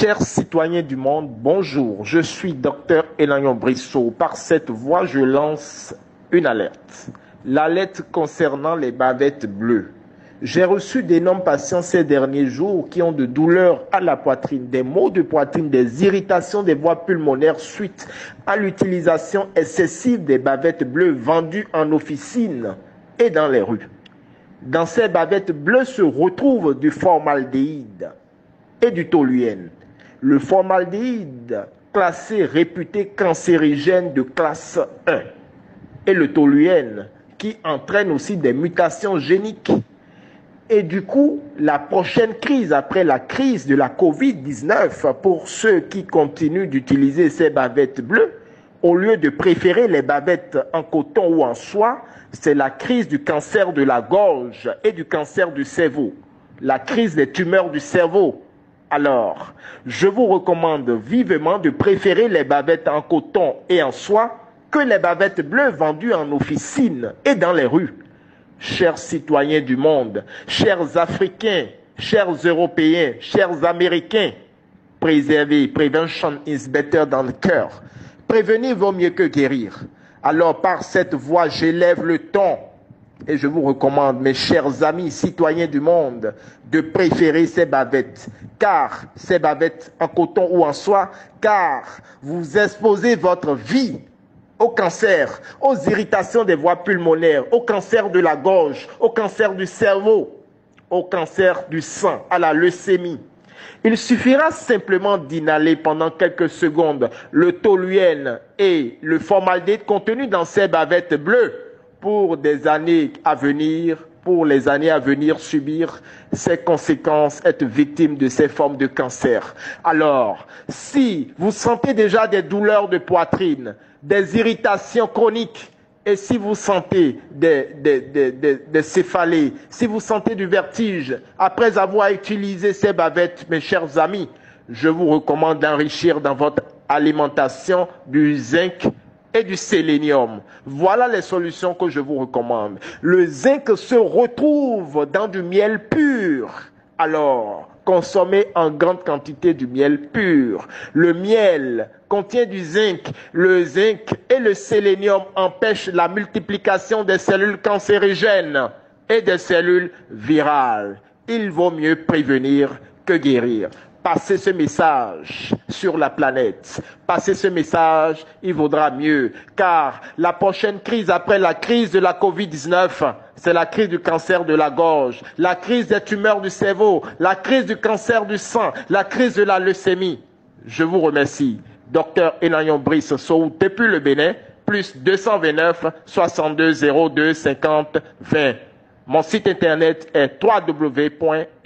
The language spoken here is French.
Chers citoyens du monde, bonjour. Je suis Dr Elayon Brissot. Par cette voie, je lance une alerte. L'alerte concernant les bavettes bleues. J'ai reçu d'énormes patients ces derniers jours qui ont de douleurs à la poitrine, des maux de poitrine, des irritations des voies pulmonaires suite à l'utilisation excessive des bavettes bleues vendues en officine et dans les rues. Dans ces bavettes bleues se retrouvent du formaldéhyde et du toluène. Le formaldéhyde, classé réputé cancérigène de classe 1, et le toluène, qui entraîne aussi des mutations géniques. Et du coup, la prochaine crise, après la crise de la Covid-19, pour ceux qui continuent d'utiliser ces bavettes bleues, au lieu de préférer les bavettes en coton ou en soie, c'est la crise du cancer de la gorge et du cancer du cerveau, la crise des tumeurs du cerveau. Alors, je vous recommande vivement de préférer les bavettes en coton et en soie que les bavettes bleues vendues en officine et dans les rues. Chers citoyens du monde, chers Africains, chers Européens, chers Américains, préservez, prevention is better than cure. Prévenir vaut mieux que guérir. Alors par cette voie, j'élève le ton et je vous recommande, mes chers amis citoyens du monde, de préférer ces bavettes, car ces bavettes en coton ou en soie, car vous exposez votre vie au cancer, aux irritations des voies pulmonaires, au cancer de la gorge, au cancer du cerveau, au cancer du sang, à la leucémie. Il suffira simplement d'inhaler pendant quelques secondes le toluène et le formaldéhyde contenu dans ces bavettes bleues pour des années à venir, subir ces conséquences, être victime de ces formes de cancer. Alors, si vous sentez déjà des douleurs de poitrine, des irritations chroniques, et si vous sentez des céphalées, si vous sentez du vertige, après avoir utilisé ces bavettes, mes chers amis, je vous recommande d'enrichir dans votre alimentation du zinc et du sélénium. Voilà les solutions que je vous recommande. Le zinc se retrouve dans du miel pur. Alors, consommez en grande quantité du miel pur. Le miel contient du zinc. Le zinc et le sélénium empêchent la multiplication des cellules cancérigènes et des cellules virales. Il vaut mieux prévenir que guérir. Passez ce message sur la planète. Passez ce message, il vaudra mieux. Car la prochaine crise après la crise de la Covid-19, c'est la crise du cancer de la gorge, la crise des tumeurs du cerveau, la crise du cancer du sang, la crise de la leucémie. Je vous remercie. Dr Elayon Brissot, depuis le Bénin, plus 229 62 02 50 20. Mon site internet est www.mph.bj.